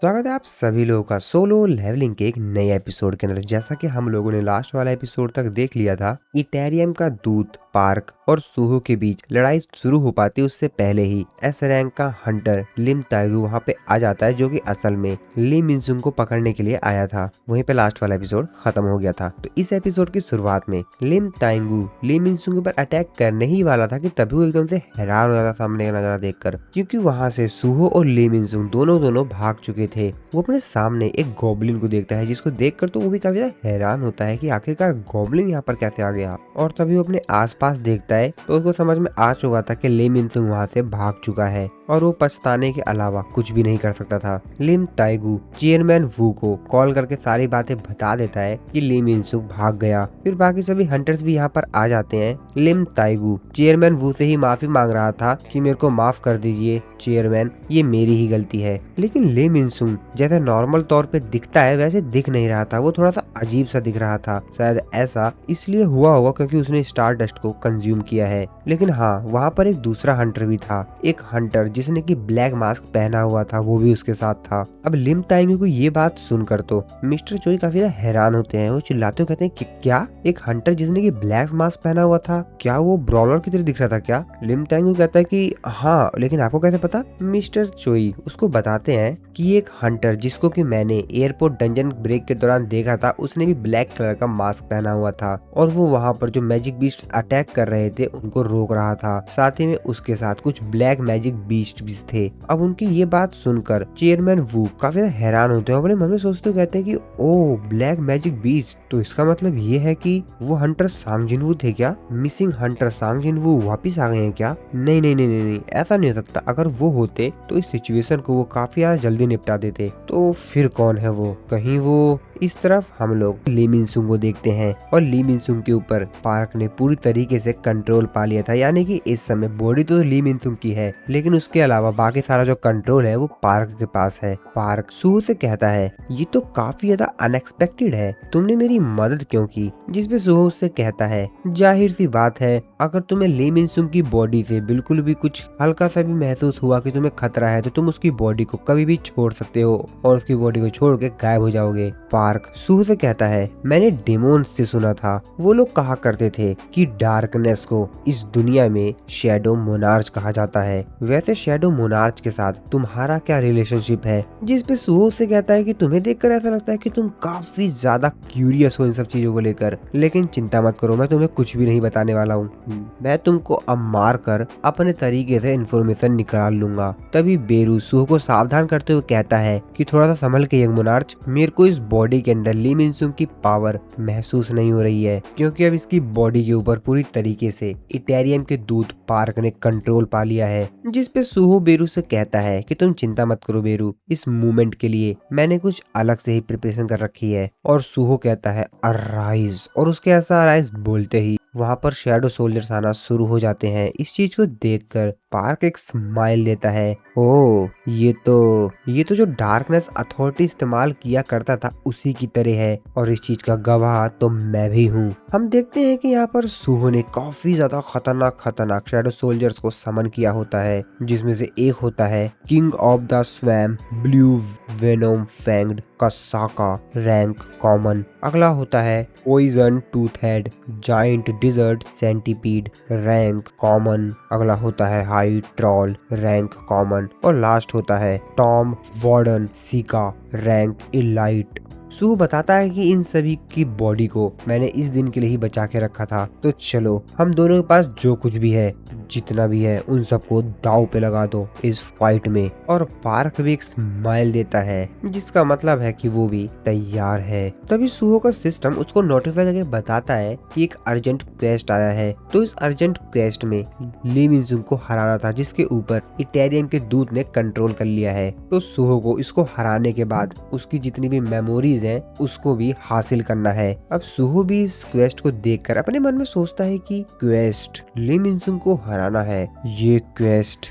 स्वागत है आप सभी लोगों का सोलो लेवलिंग के एक नए एपिसोड के अंदर। जैसा कि हम लोगों ने लास्ट वाला एपिसोड तक देख लिया था, इटेरियम का दूत पार्क और सूहो के बीच लड़ाई शुरू हो पाती उससे पहले ही एस रैंक का हंटर लिम ताइगू वहां पे आ जाता है, जो कि असल में ली मिनसुंग को पकड़ने के लिए आया था। वहीं पे लास्ट वाला एपिसोड खत्म हो गया था। तो इस एपिसोड की शुरुआत में लिम ताइगू ली मिनसुंग पर अटैक करने ही वाला था कि तभी वो एकदम से हैरान हो जाता सामने का नजारा देखकर, क्योंकि वहां से सूहो और ली मिनसुंग दोनों भाग चुके थे। वो अपने सामने एक गॉब्लिन को देखता है, जिसको देखकर तो वो भी काफी ज्यादा हैरान होता है कि आखिरकार गॉब्लिन यहाँ पर कैसे आ गया। और तभी वो अपने आसपास देखता है तो उसको समझ में आ चुका था कि ली मिनसुंग वहाँ से भाग चुका है और वो पछताने के अलावा कुछ भी नहीं कर सकता था। लिम ताइगू चेयरमैन वू को कॉल करके सारी बातें बता देता है कि ली मिनसुंग भाग गया। फिर बाकी सभी हंटर्स भी यहाँ पर आ जाते हैं। लिम ताइगू चेयरमैन वू से ही माफी मांग रहा था कि मेरे को माफ कर दीजिए चेयरमैन, ये मेरी ही गलती है। लेकिन ली मिनसुंग जैसे नॉर्मल तौर पे दिखता है वैसे दिख नहीं रहा था। वो थोड़ा सा अजीब सा दिख रहा था। शायद ऐसा इसलिए हुआ होगा क्योंकि उसने स्टार डस्ट को कंज्यूम किया है। लेकिन हाँ, वहाँ पर एक दूसरा हंटर भी था, एक हंटर जिसने की ब्लैक मास्क पहना हुआ था, वो भी उसके साथ था। अब लिम ताइगू को ये बात सुनकर तो मिस्टर चोई काफी हैरान होते हैं। वो चिल्लाते हुए कहते हैं कि क्या एक हंटर जिसने की ब्लैक मास्क पहना हुआ था, क्या वो ब्रॉलर की तरह दिख रहा था क्या? लिम ताइगू कहता है कि हाँ, लेकिन आपको कैसे पता? मिस्टर चोई उसको बताते हैं कि एक हंटर जिसको कि मैंने एयरपोर्ट डंजन ब्रेक के दौरान देखा था, उसने भी ब्लैक कलर का मास्क पहना हुआ था और वो वहाँ पर जो मैजिक बीस्ट अटैक कर रहे थे उनको रोक रहा था। साथ ही में उसके साथ कुछ ब्लैक मैजिक बीस्ट भी थे। अब उनकी ये बात सुनकर चेयरमैन वू काफी हैरान होते हैं। अपने मन में सोचते हुए कहते हैं कि ओ ब्लैक मैजिक बीस्ट, तो इसका मतलब ये है कि वो हंटर सांग जिनवू थे क्या? मिसिंग हंटर सांग जिनवू वापिस आ गए हैं क्या? नहीं नहीं नहीं नहीं, ऐसा नहीं हो सकता। अगर वो होते तो इस सिचुएशन को वो काफी ज्यादा जल्दी निपटा देते। तो फिर कौन है वो? कहीं वो इस तरफ हम लोग ली मिनसुंग को देखते हैं और ली मिनसुंग के ऊपर पार्क ने पूरी तरीके से कंट्रोल पा लिया था। यानी कि इस समय बॉडी तो ली मिनसुंग की है, लेकिन उसके अलावा बाकी सारा जो कंट्रोल है वो पार्क के पास है। पार्क सूहो से कहता है ये तो काफी ज्यादा अनएक्सपेक्टेड है, तुमने मेरी मदद क्यों की? जिसपे सूहो उससे कहता है जाहिर सी बात है, अगर तुम्हें ली मिनसुंग की बॉडी से बिल्कुल भी कुछ हल्का सा भी महसूस हुआ कि तुम्हें खतरा है तो तुम उसकी बॉडी को कभी भी छोड़ सकते हो और उसकी बॉडी को छोड़ के गायब हो जाओगे। पार्क सूहो से कहता है मैंने डेमोन्स से सुना था, वो लोग कहा करते थे कि डार्कनेस को इस दुनिया में शैडो मोनार्च कहा जाता है। वैसे शैडो मोनार्च के साथ तुम्हारा क्या रिलेशनशिप है? जिसपे सूहो से कहता है कि तुम्हें देखकर ऐसा लगता है कि तुम काफी ज्यादा क्यूरियस हो इन सब चीजों को लेकर, लेकिन चिंता मत करो, मैं तुम्हें कुछ भी नहीं बताने वाला हूँ। मैं तुमको अब मार कर अपने तरीके से इन्फॉर्मेशन निकाल लूंगा। तभी बेरू सूहो को सावधान करते हुए कहता है कि थोड़ा सा संभल के यंग मोनार्च, मेरे को इस बॉडी के अंदर ली मिनसुंग की पावर महसूस नहीं हो रही है, क्योंकि अब इसकी बॉडी के ऊपर पूरी तरीके से इटेरियम के दूत पार्क ने कंट्रोल पा लिया है। जिसपे सूहो बेरू से कहता है कि तुम चिंता मत करो बेरू, इस मूवमेंट के लिए मैंने कुछ अलग से ही प्रिपरेशन कर रखी है। और सूहो कहता है अराइज, और उसके ऐसा अराइज बोलते ही वहाँ पर शैडो सोल्जर्स आना शुरू हो जाते हैं। इस चीज को देखकर पार्क एक स्माइल देता है। ओ ये तो जो डार्कनेस अथॉरिटी इस्तेमाल किया करता था उसी की तरह है, और इस चीज का गवाह तो मैं भी हूँ। हम देखते हैं कि यहाँ पर सूहो ने काफी ज्यादा खतरनाक शैडो सोल्जर्स को समन किया होता है, जिसमें से एक होता है king of the swamp blue venom fanged Kasaka, rank common. अगला होता है poison tooth head giant desert centipede, rank common. अगला होता है हाई ट्रॉल, रैंक कॉमन। और लास्ट होता है टॉम वार्डन सीका, रैंक इलाइट। सूहो बताता है कि इन सभी की बॉडी को मैंने इस दिन के लिए ही बचा के रखा था, तो चलो हम दोनों के पास जो कुछ भी है, जितना भी है, उन सबको दाव पे लगा दो इस फाइट में। और पार्क भी एक स्माइल देता है, जिसका मतलब है कि वो भी तैयार है। तभी सूहो का सिस्टम उसको नोटिफाई करके बताता है कि एक अर्जेंट क्वेस्ट आया है। तो इस अर्जेंट क्वेस्ट में ली मिनसुंग को हराना था, जिसके ऊपर इटेरियम के दूत ने कंट्रोल कर लिया है। तो सूहो को इसको हराने के बाद उसकी जितनी भी मेमोरीज हैं उसको भी हासिल करना है। अब सूहो भी इस क्वेस्ट को देखकर अपने मन में सोचता है कि क्वेस्ट ली मिनसुंग को हरा बनाना है ये क्वेस्ट।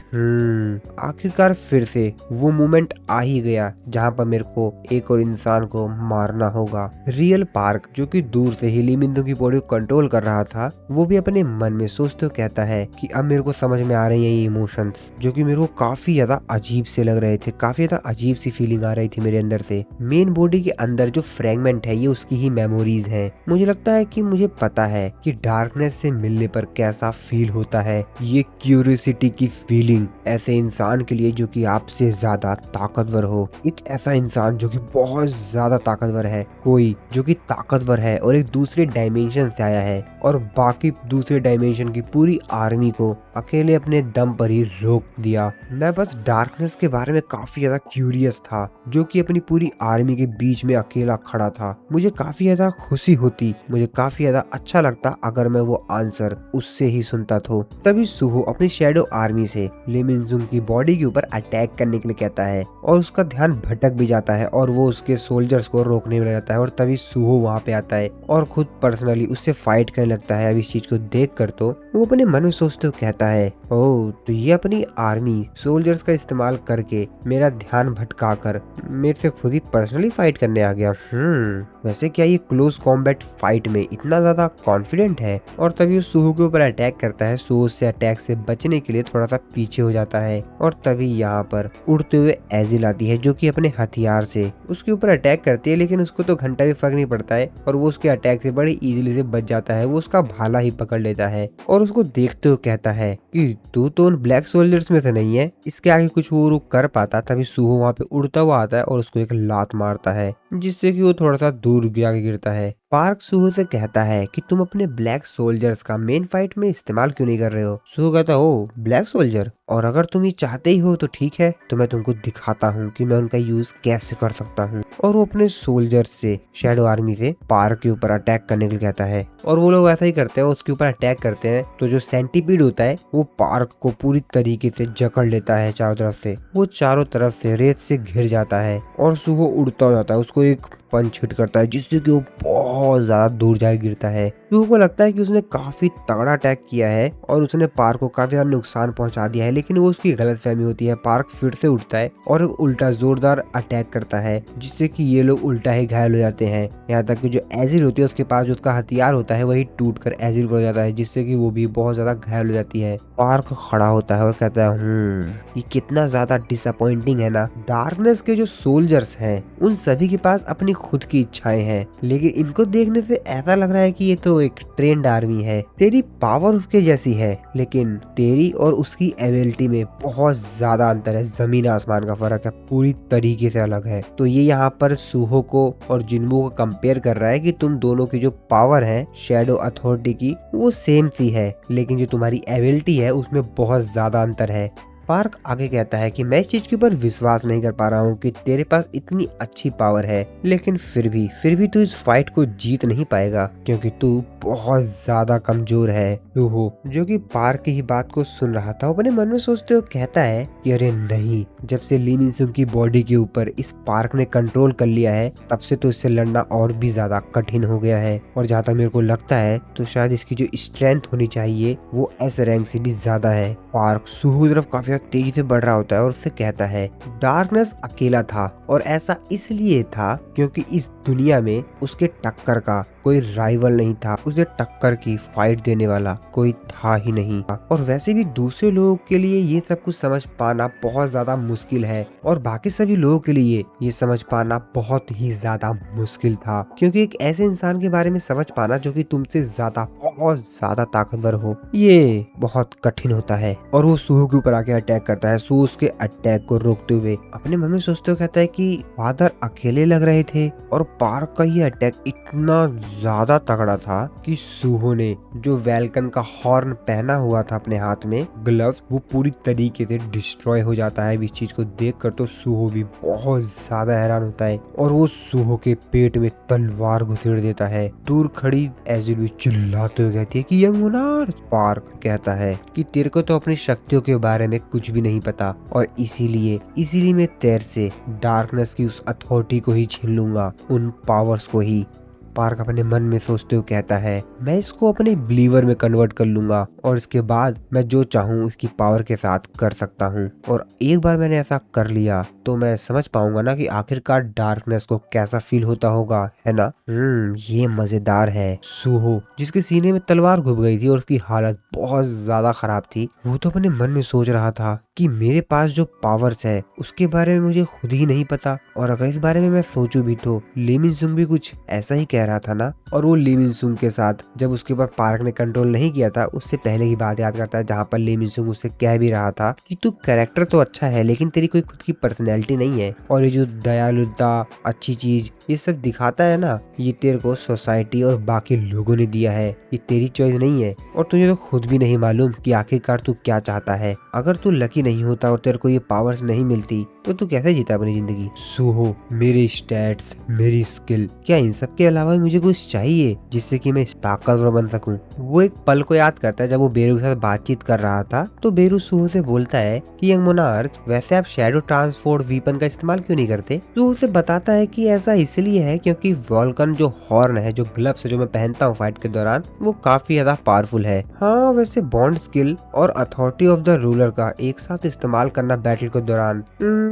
आखिरकार फिर से वो मोमेंट आ ही गया जहाँ पर मेरे को एक और इंसान को मारना होगा। रियल पार्क जो कि दूर से ही ली मिन-जुंग की बॉडी को कंट्रोल कर रहा था, वो भी अपने मन में सोचते हुए कहता है कि अब मेरे को समझ में आ रही है ये इमोशंस जो कि मेरे को काफी ज्यादा अजीब से लग रहे थे, काफी ज्यादा अजीब सी फीलिंग आ रही थी मेरे अंदर से। मेन बॉडी के अंदर जो फ्रेगमेंट है ये उसकी ही मेमोरीज है। मुझे लगता है कि मुझे पता है कि डार्कनेस से मिलने पर कैसा फील होता है। ये क्यूरियोसिटी की फीलिंग ऐसे इंसान के लिए जो कि आपसे ज्यादा ताकतवर हो, एक ऐसा इंसान जो कि बहुत ज्यादा ताकतवर है, कोई जो कि ताकतवर है और एक दूसरे डायमेंशन से आया है और बाकी दूसरे डायमेंशन की पूरी आर्मी को अकेले अपने दम पर ही रोक दिया। मैं बस डार्कनेस के बारे में काफी ज्यादा क्यूरियस था जो कि अपनी पूरी आर्मी के बीच में अकेला खड़ा था। मुझे काफी ज्यादा खुशी होती, मुझे काफी ज्यादा अच्छा लगता अगर मैं वो आंसर उससे ही सुनता तो। तभी सुहो अपनी शैडो आर्मी से ली मिन-जुंग की बॉडी के ऊपर अटैक करने के लिए कहता है और उसका ध्यान भटक भी जाता है और वो उसके सोल्जर्स को रोकने में लग जाता है और तभी सुहो वहाँ पे आता है और खुद पर्सनली उससे फाइट करने लगता है। अब इस चीज को देख कर तो वो अपने मन में सोचते हुए कहता है, ओह तो ये अपनी आर्मी सोल्जर्स का इस्तेमाल करके मेरा ध्यान भटका कर मेरे से खुद ही पर्सनली फाइट करने आ गया। वैसे क्या ये क्लोज कॉम्बैट फाइट में इतना ज्यादा कॉन्फिडेंट है? और तभी वो सुहो के ऊपर अटैक करता है। सुहो से अटैक से बचने के लिए थोड़ा सा पीछे हो जाता है और तभी यहाँ पर उड़ते हुए एजिल आती है जो कि अपने हथियार से उसके ऊपर अटैक करती है, लेकिन उसको तो घंटा भी फर्क नहीं पड़ता है और वो उसके अटैक से बड़ी इजीली से बच जाता है। वो उसका भाला ही पकड़ लेता है और उसको देखते हुए कहता है कि तू तो उन ब्लैक सोल्जर्स में से नहीं है। इसके आगे कुछ वो कर पाता। तभी सुहो वहाँ पे उड़ता हुआ आता है और उसको एक लात मारता है जिससे कि वो थोड़ा सा दूर जाके गिरता है। पार्क सुहो से कहता है कि तुम अपने ब्लैक सोल्जर्स का मेन फाइट में इस्तेमाल क्यों नहीं कर रहे हो? सुहो कहता हो ब्लैक सोल्जर, और अगर तुम ये चाहते ही हो तो ठीक है, तो मैं तुमको दिखाता हूँ कि मैं उनका यूज कैसे कर सकता हूँ। और वो अपने सोल्जर्स से शैडो आर्मी से पार्क के ऊपर अटैक करने के लिए कहता है और वो लोग ऐसा ही करते हैं, उसके ऊपर अटैक करते हैं। तो जो सेंटीपीड होता है वो पार्क को पूरी तरीके से जकड़ लेता है चारों तरफ से। वो चारों तरफ से रेत से घिर जाता है और सुहो उड़ता हो जाता है। उसको एक पंच हिट करता है जिससे कि वो बहुत ज्यादा दूर जाके गिरता है। सुहो को लगता है कि उसने काफी तगड़ा अटैक किया है और उसने पार्क को काफी ज्यादा नुकसान पहुंचा दिया है, लेकिन वो उसकी गलतफहमी होती है। पार्क फिर से उठता है और एक उल्टा जोरदार अटैक करता है जिससे कि ये लोग उल्टा ही घायल हो जाते हैं। यहाँ तक कि जो एजिल होती है उसके पास जो उसका हथियार होता है वही टूट कर एजिल हो जाता है जिससे कि वो भी बहुत ज्यादा घायल हो जाती है। पार्क खड़ा होता है और कहता है ये कितना ज्यादा डिसअपॉइंटिंग है ना। डार्कनेस के जो सोल्जर्स हैं उन सभी के पास अपनी खुद की इच्छाएं हैं, लेकिन इनको देखने से ऐसा लग रहा है कि ये तो एक ट्रेंड आर्मी है। तेरी पावर उसके जैसी है लेकिन तेरी और उसकी एबिलिटी में बहुत ज्यादा अंतर है, जमीन आसमान का फर्क है, पूरी तरीके से अलग है। तो ये यहाँ पर सुहो को और जिन्वो को कंपेयर कर रहा है कि तुम दोनों की जो पावर है शैडो अथॉरिटी की वो सेम सी है, लेकिन जो तुम्हारी एबिलिटी है उसमें बहुत ज्यादा अंतर है। पार्क आगे कहता है कि मैं इस चीज के ऊपर विश्वास नहीं कर पा रहा हूँ कि तेरे पास इतनी अच्छी पावर है, लेकिन फिर भी तू इस फाइट को जीत नहीं पाएगा क्योंकि तू बहुत ज्यादा कमजोर है। सुहो जो कि पार्क की ही बात को सुन रहा था अपने मन में सोचते हुए कहता है कि अरे नहीं, जब से ली मिन-जुंग की बॉडी के ऊपर इस पार्क ने कंट्रोल कर लिया है तब से तो इससे लड़ना और भी ज्यादा कठिन हो गया है, और जहाँ तक मेरे को लगता है तो शायद इसकी जो स्ट्रेंथ होनी चाहिए वो एस रैंक से भी ज्यादा है। पार्क सुहो की तरफ काफी तेजी से बढ़ रहा होता है और उससे कहता है डार्कनेस अकेला था और ऐसा इसलिए था क्योंकि इस दुनिया में उसके टक्कर का कोई राइवल नहीं था, उसे टक्कर की फाइट देने वाला कोई था ही नहीं। और वैसे भी दूसरे लोगों के लिए ये सब कुछ समझ पाना बहुत ज्यादा मुश्किल है और बाकी सभी लोगों के लिए ये समझ पाना बहुत ही ज्यादा मुश्किल था, क्योंकि एक ऐसे इंसान के बारे में समझ पाना जो कि तुमसे ज्यादा बहुत ज्यादा ताकतवर हो ये बहुत कठिन होता है। और वो सुहो के ऊपर आके अटैक करता है। सुहो उसके अटैक को रोकते हुए अपने मन में सोचते हुए कहता है कि फादर अकेले लग रहे थे और पार्क का ये अटैक इतना ज्यादा तगड़ा था कि सुहो ने जो वेलकन का हॉर्न पहना हुआ था अपने हाथ में ग्लव्स, वो पूरी तरीके से डिस्ट्रॉय हो जाता है। इस चीज को देखकर तो सुहो भी बहुत ज्यादा हैरान होता है और वो सुहो के पेट में तलवार घुसेड़ देता है। दूर खड़ी एजिल भी चिल्लाते हुए कहती है कि यंग मोनार्च। पार्क कहता है कि तेरे को तो अपनी शक्तियों के बारे में कुछ भी नहीं पता और इसीलिए मैं तेरे से डार्कनेस की उस अथॉरिटी को ही छीन लूंगा, उन पावर्स को ही। पार्क अपने मन में सोचते हुए कहता है, मैं इसको अपने बिलीवर में कन्वर्ट कर लूंगा और इसके बाद मैं जो चाहूँ इसकी पावर के साथ कर सकता हूँ। और एक बार मैंने ऐसा कर लिया तो मैं समझ पाऊंगा ना कि आखिरकार डार्कनेस को कैसा फील होता होगा, है ना। ये मजेदार है। सूहो, जिसके सीने में तलवार घुस गई थी और उसकी हालत बहुत ज्यादा खराब थी, वो तो अपने मन में सोच रहा था कि मेरे पास जो पावर्स है उसके बारे में मुझे खुद ही नहीं पता, और अगर इस बारे में मैं सोचूं भी तो ली मिनसुंग भी कुछ ऐसा ही कह रहा था ना। और वो ली मिनसुंग के साथ जब उसके ऊपर पार्क ने कंट्रोल नहीं किया था उससे पहले की बात याद करता है, जहाँ पर ली मिनसुंग उससे कह भी रहा था कि तू कैरेक्टर तो अच्छा है लेकिन तेरी कोई खुद की पर्सनैलिटी नहीं है, और ये जो दयालुता, अच्छी चीज, ये सब दिखाता है ना, ये तेरे को सोसाइटी और बाकी लोगों ने दिया है, ये तेरी चॉइस नहीं है, और तुझे तो खुद भी नहीं मालूम कि आखिरकार तू क्या चाहता है। अगर तू लकी नहीं होता और तेरे को ये पावर्स नहीं मिलती तो तू कैसे जीता अपनी जिंदगी। सूहो, मेरे स्टैट्स, मेरी स्किल, क्या इन सब के अलावा मुझे कुछ चाहिए जिससे कि मैं ताकतवर बन सकूं। वो एक पल को याद करता है जब वो बेरू के साथ बातचीत कर रहा था, तो बेरू सूहो से बोलता है कि यंग मोनार्च, वैसे आप शैडो ट्रांसफोर्ड वीपन का इस्तेमाल क्यों नहीं करते। तो उसे बताता है कि ऐसा इसलिए है क्योंकि वॉल्कन जो हॉर्न है, जो ग्लव्स है जो मैं पहनता हूँ फाइट के दौरान, वो काफी ज्यादा पावरफुल है। हाँ, वैसे बॉन्ड स्किल और अथॉरिटी ऑफ द रूलर का एक साथ इस्तेमाल करना बैटल के दौरान,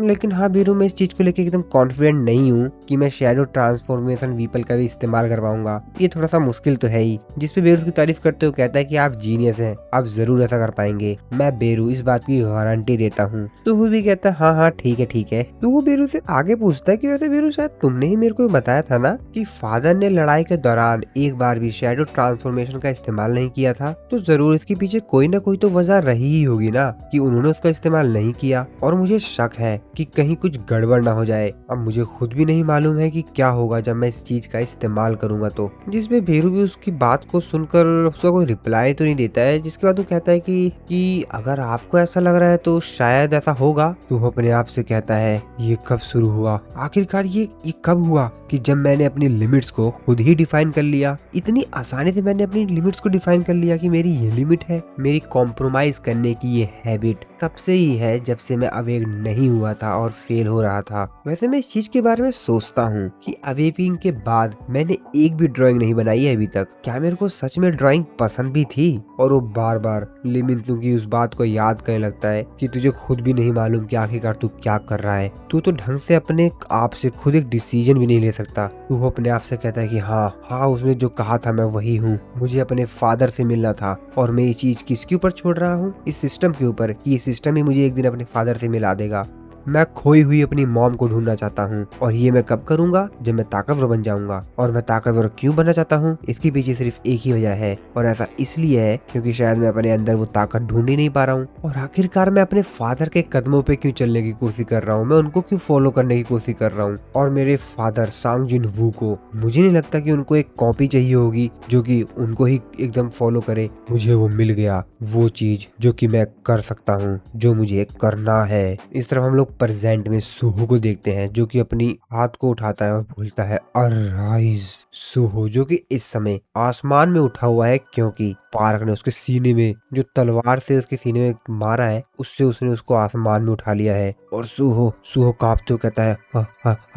लेकिन हाँ बीरू, मैं इस चीज को लेकर एकदम कॉन्फिडेंट नहीं हूँ कि मैं शैडो ट्रांसफॉर्मेशन वीपल का भी इस्तेमाल कर पाऊंगा, ये थोड़ा सा मुश्किल तो है ही। जिसपे बेरू उसकी तारीफ करते हुए कहता है कि आप जीनियस हैं, आप जरूर ऐसा कर पाएंगे, मैं बेरू इस बात की गारंटी देता हूँ। तो वो भी कहता है हाँ हाँ ठीक है ठीक है। तो वो बेरू से आगे पूछता है कि वैसे बेरू, शायद तुमने ही मेरे को बताया था ना कि फादर ने लड़ाई के दौरान एक बार भी शैडो ट्रांसफॉर्मेशन का इस्तेमाल नहीं किया था, तो जरूर इसके पीछे कोई ना कोई तो वजह रही ही होगी ना कि उन्होंने उसका इस्तेमाल नहीं किया, और मुझे शक है कि कहीं कुछ गड़बड़ ना हो जाए। अब मुझे खुद भी नहीं मालूम है कि क्या होगा जब मैं इस चीज का इस्तेमाल करूंगा। तो जिसमें बेरू भी उसकी बात को सुनकर उसका कोई रिप्लाई तो नहीं देता है, जिसके बाद वो कहता है कि अगर आपको ऐसा लग रहा है तो शायद ऐसा होगा। तो वो अपने आप से कहता है, ये कब शुरू हुआ आखिरकार, ये कब हुआ कि जब मैंने अपनी लिमिट्स को खुद ही डिफाइन कर लिया, इतनी आसानी से मैंने अपनी लिमिट्स को डिफाइन कर लिया कि मेरी ये लिमिट है। मेरी कॉम्प्रोमाइज करने की ये हैबिट तब से ही है जब से मैं अवेक नहीं हुआ था और फेल हो रहा था। वैसे मैं इस चीज के बारे में सोचता हूँ कि अवेकिंग के बाद मैंने एक भी ड्राइंग नहीं बनाई है अभी तक। क्या मेरे को सच में ड्राइंग पसंद भी थी। और वो बार बार ली मिनसुंग की उस बात को याद करने लगता है कि तुझे खुद भी नहीं मालूम कि आखिरकार तू क्या कर रहा है, तू तो ढंग से अपने आप से खुद एक डिसीजन भी नहीं ले सकता। तू वो अपने आप से कहता है कि हाँ उसने जो कहा था मैं वही हूँ, मुझे अपने फादर से मिलना था, और मैं ये चीज किसके ऊपर छोड़ रहा हूँ, इस सिस्टम के ऊपर, कि ये सिस्टम ही मुझे एक दिन अपने फादर से मिला देगा। मैं खोई हुई अपनी मॉम को ढूंढना चाहता हूँ, और ये मैं कब करूंगा, जब मैं ताकतवर बन जाऊंगा। और मैं ताकतवर क्यों बनना चाहता हूँ, इसके पीछे सिर्फ एक ही वजह है, और ऐसा इसलिए है क्योंकि शायद मैं अपने अंदर वो ताकत ढूंढ ही नहीं पा रहा हूँ। और आखिरकार मैं अपने फादर के कदमों पे क्यों चलने की कोशिश कर रहा हूँ, मैं उनको क्यों फॉलो करने की कोशिश कर रहा हूँ। और मेरे फादर सांग जिन वू को, मुझे नहीं लगता कि उनको एक कॉपी चाहिए होगी जो कि उनको ही एकदम फॉलो करे। मुझे वो मिल गया, वो चीज जो कि मैं कर सकता हूँ, जो मुझे करना है। इस तरफ हम लोग प्रेजेंट में सूहो को देखते हैं जो कि अपनी हाथ को उठाता है और बोलता है अराइज। सूहो जो कि इस समय आसमान में उठा हुआ है क्योंकि पार्क ने उसके सीने में जो तलवार से उसके सीने में मारा है, उससे उसने उसको आसमान में उठा लिया है। और सूहो कांपते हुए कहता है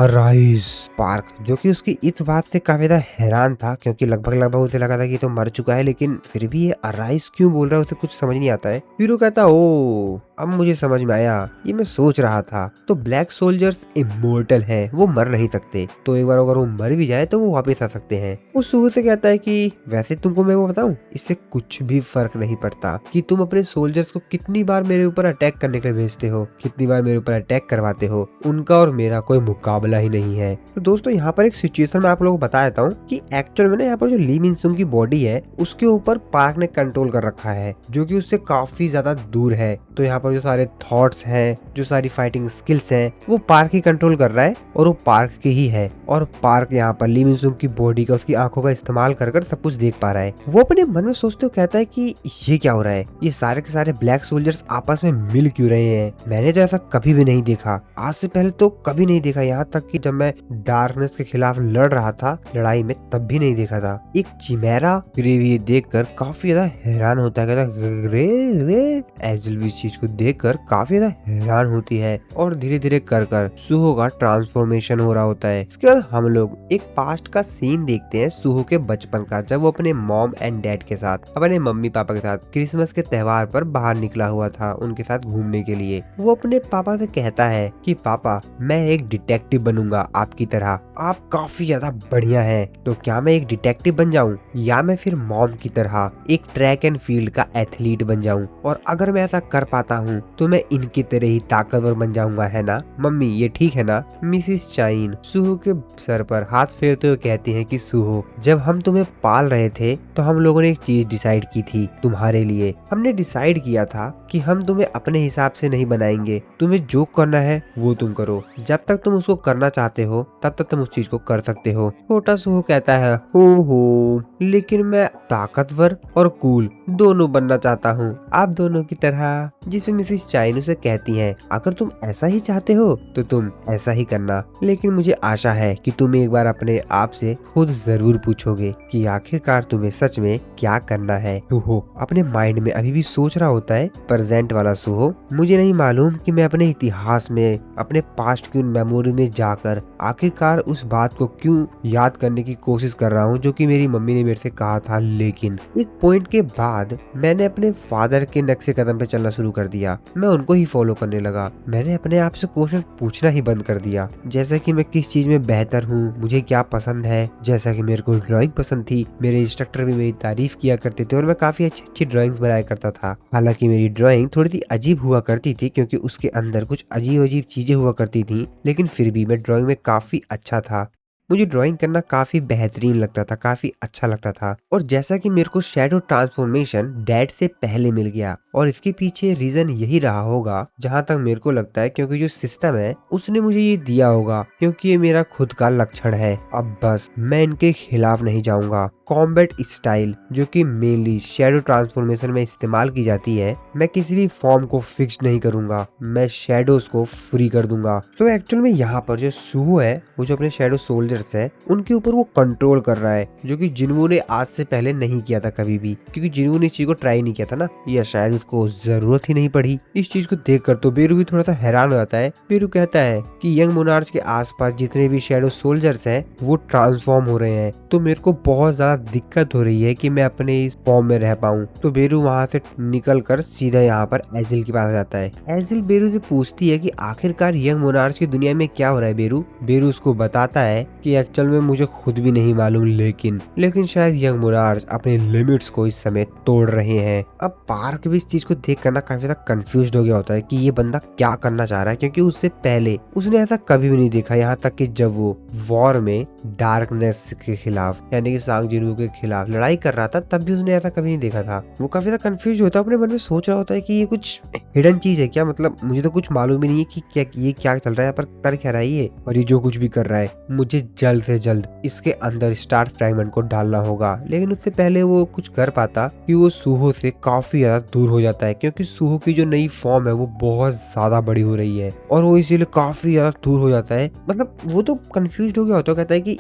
अराइज। पार्क जो कि उसकी इस बात से काफी ज्यादा हैरान था क्योंकि लगभग उसे लगा था कि तो मर चुका है, लेकिन फिर भी ये अराइज क्यों बोल रहा है उसे कुछ समझ नहीं आता है। फिर वो कहता ओ अब मुझे समझ में आया, ये मैं सोच रहा था। तो ब्लैक सोल्जर्स इमोर्टल हैं, वो मर नहीं सकते, तो एक बार अगर वो मर भी जाए तो वो वापस आ सकते हैं। वो सूहो से कहता है कि वैसे तुमको मैं वो बताऊं, इससे कुछ भी फर्क नहीं पड़ता कि तुम अपने सोल्जर्स को कितनी बार मेरे ऊपर अटैक करने के लिए भेजते हो, कितनी बार मेरे ऊपर अटैक करवाते हो, उनका और मेरा कोई मुकाबला ही नहीं है। तो दोस्तों यहाँ पर एक सिचुएशन मैं आप लोगों को बता देता हूँ कि एक्चुअल में ना यहाँ पर जो ली मिनसुंग की बॉडी है उसके ऊपर पार्क ने कंट्रोल कर रखा है जो कि उससे काफी ज्यादा दूर है। तो यहाँ पर जो सारे थॉट्स हैं, जो सारी फाइटिंग स्किल्स हैं, वो पार्क ही कंट्रोल कर रहा है और वो पार्क की ही है। और पार्क यहाँ पर ली मिनसुंग की बॉडी का, उसकी आंखों का इस्तेमाल कर सब कुछ देख पा रहा है। वो अपने मन में सोचता सोचते हो कहता है कि ये क्या हो रहा है, ये सारे के सारे ब्लैक सोल्जर्स आपस में मिल क्यों रहे हैं, मैंने तो ऐसा कभी भी नहीं देखा, आज से पहले तो कभी नहीं देखा, यहाँ तक कि जब मैं डार्कनेस के खिलाफ लड़ रहा था लड़ाई में तब भी नहीं देखा था। एक चिमेरा ग्रेव ये देखकर काफी ज्यादा हैरान होता है, कहता ग्रे ग्रे। एजिल भी इस चीज को देखकर काफी ज्यादा हैरान होती है और धीरे धीरे कर कर सुहो का ट्रांसफॉर्मेशन हो रहा होता है। इसके बाद हम लोग एक पास्ट का सीन देखते हैं सुहो के बचपन का, जब वो अपने मॉम एंड डैड के साथ, अपने मम्मी पापा के साथ क्रिसमस के त्योहार पर बाहर निकला हुआ था उनके साथ घूमने के लिए। वो अपने पापा से कहता है कि पापा मैं एक डिटेक्टिव बनूंगा आपकी तरह, आप काफी ज्यादा बढ़िया हैं, तो क्या मैं एक डिटेक्टिव बन जाऊं या मैं फिर मॉम की तरह एक ट्रैक एंड फील्ड का एथलीट बन जाऊं, और अगर मैं ऐसा कर पाता हूं तो मैं इनकी तरह ही ताकतवर बन जाऊंगा, है ना मम्मी, ये ठीक है ना। मिसिस चाइन सुहो के सर पर हाथ फेरते हुए कहती हैं कि सुहो, जब हम तुम्हें पाल रहे थे तो हम लोगों ने एक चीज डिसाइड की थी तुम्हारे लिए, हमने डिसाइड किया था कि हम तुम्हें अपने हिसाब से नहीं बनाएंगे, तुम्हें जो करना है वो तुम करो, जब तक तुम उसको करना चाहते हो तब तक तुम उस चीज को कर सकते हो। छोटा सुहो कहता है हो लेकिन मैं ताकतवर और कूल दोनों बनना चाहता हूँ, आप दोनों की तरह। जिसमें मिसिस चाइन उसे कहती हैं अगर तुम ऐसा ही चाहते हो तो तुम ऐसा ही करना, लेकिन मुझे आशा है कि तुम एक बार अपने आप से खुद जरूर पूछोगे कि आखिरकार तुम्हें सच में क्या करना है। सुहो अपने माइंड में अभी भी सोच रहा होता है, प्रेजेंट वाला सुहो, मुझे नहीं मालूम कि मैं अपने इतिहास में, अपने पास्ट की उन मेमोरी में जाकर आखिरकार उस बात को क्यों याद करने की कोशिश कर रहा हूँ जो कि मेरी मम्मी ने मेरे से कहा था, लेकिन एक पॉइंट के बाद मैंने अपने फादर के नक्शे कदम पे चलना शुरू कर दिया, मैं उनको ही फॉलो करने लगा, मैंने अपने आप से क्वेश्चन पूछना ही बंद कर दिया, जैसा कि मैं किस चीज में बेहतर हूँ, मुझे क्या पसंद है, जैसा कि मेरे को ड्राइंग पसंद थी, मेरे इंस्ट्रक्टर भी मेरी तारीफ किया करते थे और मैं काफी अच्छी अच्छी ड्राइंग्स बनाया करता था। हालांकि मेरी ड्राइंग थोड़ी सी अजीब हुआ करती थी क्योंकि उसके अंदर कुछ अजीब अजीब चीजें हुआ करती थी, लेकिन फिर भी मैं ड्राइंग में काफी अच्छा था, मुझे ड्राइंग करना काफी बेहतरीन लगता था, काफी अच्छा लगता था। और जैसा कि मेरे को शैडो ट्रांसफॉर्मेशन डैड से पहले मिल गया और इसके पीछे रीजन यही रहा होगा जहां तक मेरे को लगता है, क्योंकि जो सिस्टम है उसने मुझे ये दिया होगा, क्योंकि ये मेरा खुद का लक्षण है। अब बस मैं इनके खिलाफ नहीं जाऊंगा। कॉम्बैट स्टाइल जो कि मेनली शैडो ट्रांसफॉर्मेशन में इस्तेमाल की जाती है, मैं किसी भी फॉर्म को फिक्स नहीं करूंगा, मैं शैडोज को फ्री कर दूंगा। तो एक्चुअल में यहाँ पर जो सुहो है, वो जो अपने शैडो सोल्जर्स है उनके ऊपर वो कंट्रोल कर रहा है, जो कि जिन्हों ने आज से पहले नहीं किया था कभी भी, क्योंकि जिन्हों ने इस चीज को ट्राई नहीं किया था ना, या शायद उसको जरूरत ही नहीं पड़ी। इस चीज को देखकर तो बेरू भी थोड़ा सा हैरान हो जाता है। बेरू कहता है कि यंग मोनार्च के आसपास जितने भी शैडो सोल्जर्स हैं वो ट्रांसफॉर्म हो रहे हैं, तो मेरे को बहुत ज्यादा दिक्कत हो रही है कि मैं अपने इस फॉर्म में रह पाऊं। तो बेरू वहां से निकल कर सीधा यहाँ पर एजिल के पास जाता है। एजिल बेरू से पूछती है कि आखिरकार यंग मोनार्च की दुनिया में क्या हो रहा है बेरू। बेरू उसको बताता है कि एक्चुअल में मुझे खुद भी नहीं मालूम, लेकिन शायद यंग मोनार्च अपने लिमिट्स को इस समय तोड़ रहे हैं। अब पार्क भी इस चीज को देख कर ना काफी ज्यादा कंफ्यूज हो गया होता है कि ये बंदा क्या करना चाह रहा है, क्योंकि उससे पहले उसने ऐसा कभी भी नहीं देखा, यहाँ तक कि जब वो वॉर में डार्कनेस के खिलाफ यानी कि सांग जिन्हू के खिलाफ लड़ाई कर रहा था तब भी उसने ऐसा कभी नहीं देखा था। वो काफी ज्यादा कंफ्यूज होता है, अपने मन में सोच रहा होता है कि ये कुछ हिडन चीज है क्या, मतलब मुझे तो कुछ मालूम ही नहीं है कि क्या ये क्या चल रहा है, पर कर क्या रहा है ये, और ये जो कुछ भी कर रहा है मुझे जल्द से जल्द इसके अंदर स्टार फ्रैगमेंट को डालना होगा। लेकिन उससे पहले वो कुछ कर पाता कि वो सुहो से काफी ज्यादा दूर हो जाता है, क्योंकि सुहो की जो नई फॉर्म है वो बहुत ज्यादा बड़ी हो रही है और वो इसीलिए काफी ज्यादा दूर हो जाता है। मतलब वो तो कंफ्यूज हो गया होता है, कहता है कि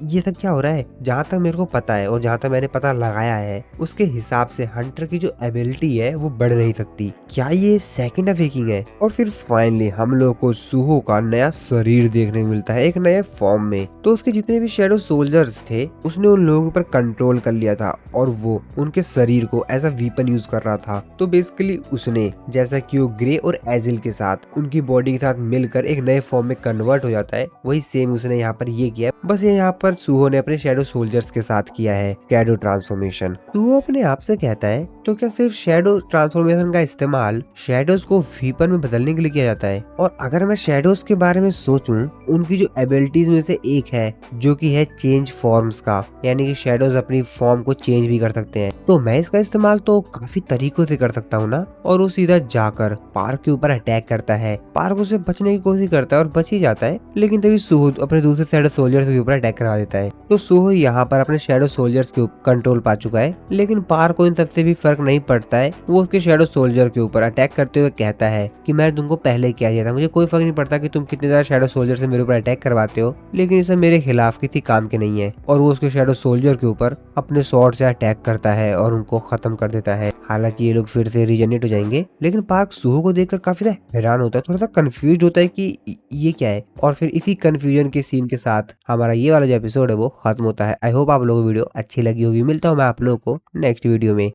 ये सब क्या हो रहा है। जहाँ तक मेरे को पता है और जहाँ तक मैंने पता लगाया है उसके हिसाब से हंटर की जो एबिलिटी है वो बढ़ नहीं सकती, क्या ये सेकंड अवेकिंग है। और फिर फाइनली हम लोग को सुहो का नया शरीर देखने को मिलता है एक नए फॉर्म में। तो उसके जितने भी शैडो सोल्जर्स थे उसने उन लोगों पर कंट्रोल कर लिया था और वो उनके शरीर को एज अ वीपन यूज कर रहा था। तो बेसिकली उसने जैसा कि वो ग्रे और एजिल के साथ उनकी बॉडी के साथ मिलकर एक नए फॉर्म में कन्वर्ट हो जाता है, वही सेम उसने यहाँ पर ये किया, बस ये यहाँ पर सुहो ने अपने शैडो सोल्जर्स के साथ किया है शैडो ट्रांसफॉर्मेशन। सुहो अपने आप से कहता है तो क्या सिर्फ शैडो ट्रांसफॉर्मेशन का इस्तेमाल शैडोज को वीपन में बदलने के लिए किया जाता है? और अगर मैं शैडोज के बारे में सोचूं, उनकी जो एबिलिटीज में से एक है जो कि है चेंज फॉर्म्स का, यानी कि शैडोज अपनी फॉर्म को चेंज भी कर सकते हैं। तो मैं इसका इस्तेमाल तो काफी तरीकों से कर सकता हूँ ना। और वो सीधा जाकर पार्क के ऊपर अटैक करता है। पार्क उसे बचने की कोशिश करता है और बच ही जाता है, लेकिन तभी सूहो अपने दूसरे शैडो सोल्जर्स के ऊपर अटैक करवा देता है। तो सूहो यहाँ पर अपने शैडो सोल्जर्स के ऊपर कंट्रोल पा चुका है, लेकिन पार्क को इन सबसे भी फर्क नहीं पड़ता है। वो उसके शैडो सोल्जर के ऊपर अटैक करते हुए कहता है कि मैं तुमको पहले ही कह दिया था, मुझे कोई फर्क नहीं पड़ता कि तुम कितने ज्यादा शैडो सोल्जर से मेरे ऊपर अटैक करवाते हो, लेकिन ये सब मेरे खिलाफ किसी काम के नहीं है। और वो उसके शैडो सोल्जर के ऊपर अपने स्वॉर्ड से अटैक करता है और उनको खत्म कर देता है। हालांकि ये लोग फिर से रीजनरेट हो जाएंगे, लेकिन पार्क सूहो को देखकर काफी हैरान होता है, थोड़ा सा कंफ्यूज होता है कि ये क्या है। और फिर इसी कंफ्यूजन के सीन के साथ हमारा ये वाला जो एपिसोड है वो खत्म होता है। आई होप आप लोगों को वीडियो अच्छी लगी होगी। मिलता हूँ मैं आप लोगों को नेक्स्ट वीडियो में।